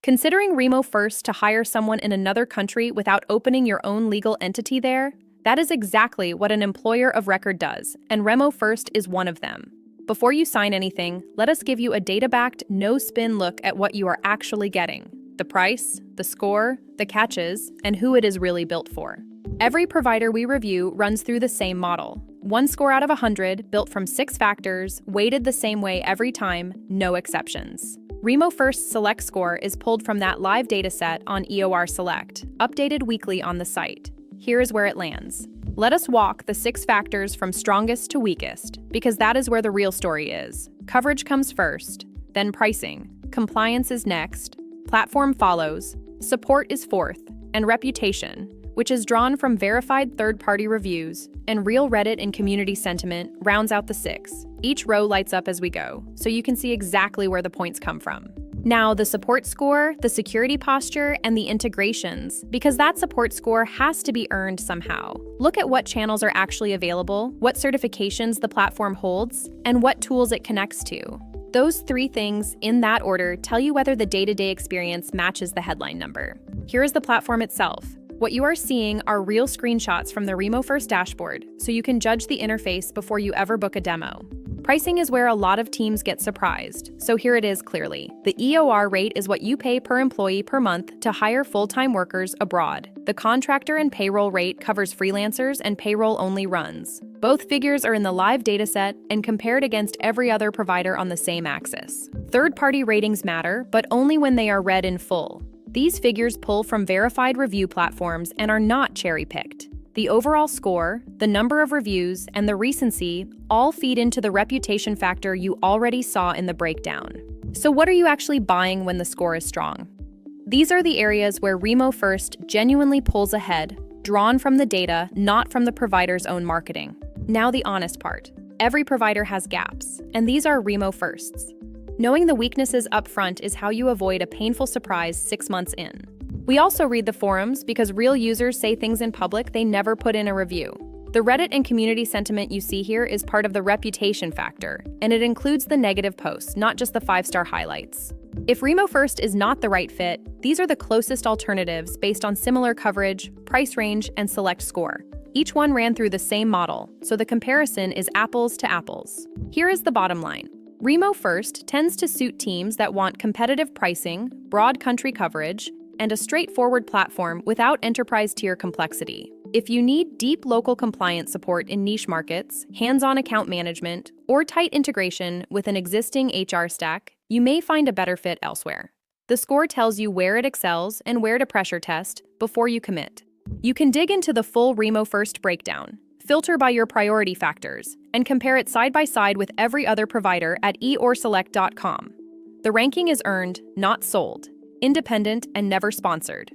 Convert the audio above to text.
Considering RemoFirst to hire someone in another country without opening your own legal entity there? That is exactly what an employer of record does, and RemoFirst is one of them. Before you sign anything, let us give you a data-backed, no-spin look at what you are actually getting: the price, the score, the catches, and who it is really built for. Every provider we review runs through the same model. 1 score out of 100, built from 6 factors, weighted the same way every time, no exceptions. RemoFirst Select Score is pulled from that live dataset on EOR Select, updated weekly on the site. Here is where it lands. Let us walk the 6 factors from strongest to weakest, because that is where the real story is. Coverage comes first, then pricing, compliance is next, platform follows, support is fourth, and reputation, which is drawn from verified third-party reviews, and real Reddit and community sentiment, rounds out the 6. Each row lights up as we go, so you can see exactly where the points come from. Now, the support score, the security posture, and the integrations, because that support score has to be earned somehow. Look at what channels are actually available, what certifications the platform holds, and what tools it connects to. Those 3 things, in that order, tell you whether the day-to-day experience matches the headline number. Here is the platform itself. What you are seeing are real screenshots from the RemoFirst dashboard, so you can judge the interface before you ever book a demo. Pricing is where a lot of teams get surprised, so here it is clearly. The EOR rate is what you pay per employee per month to hire full-time workers abroad. The contractor and payroll rate covers freelancers and payroll-only runs. Both figures are in the live dataset and compared against every other provider on the same axis. Third-party ratings matter, but only when they are read in full. These figures pull from verified review platforms and are not cherry-picked. The overall score, the number of reviews, and the recency all feed into the reputation factor you already saw in the breakdown. So what are you actually buying when the score is strong? These are the areas where RemoFirst genuinely pulls ahead, drawn from the data, not from the provider's own marketing. Now the honest part. Every provider has gaps, and these are RemoFirst's. Knowing the weaknesses up front is how you avoid a painful surprise 6 months in. We also read the forums because real users say things in public they never put in a review. The Reddit and community sentiment you see here is part of the reputation factor, and it includes the negative posts, not just the 5-star highlights. If RemoFirst is not the right fit, these are the closest alternatives based on similar coverage, price range, and select score. Each one ran through the same model, so the comparison is apples to apples. Here is the bottom line. RemoFirst tends to suit teams that want competitive pricing, broad country coverage, and a straightforward platform without enterprise-tier complexity. If you need deep local compliance support in niche markets, hands-on account management, or tight integration with an existing HR stack, you may find a better fit elsewhere. The score tells you where it excels and where to pressure test before you commit. You can dig into the full RemoFirst breakdown, filter by your priority factors, and compare it side by side with every other provider at eorselect.com. The ranking is earned, not sold, independent and never sponsored.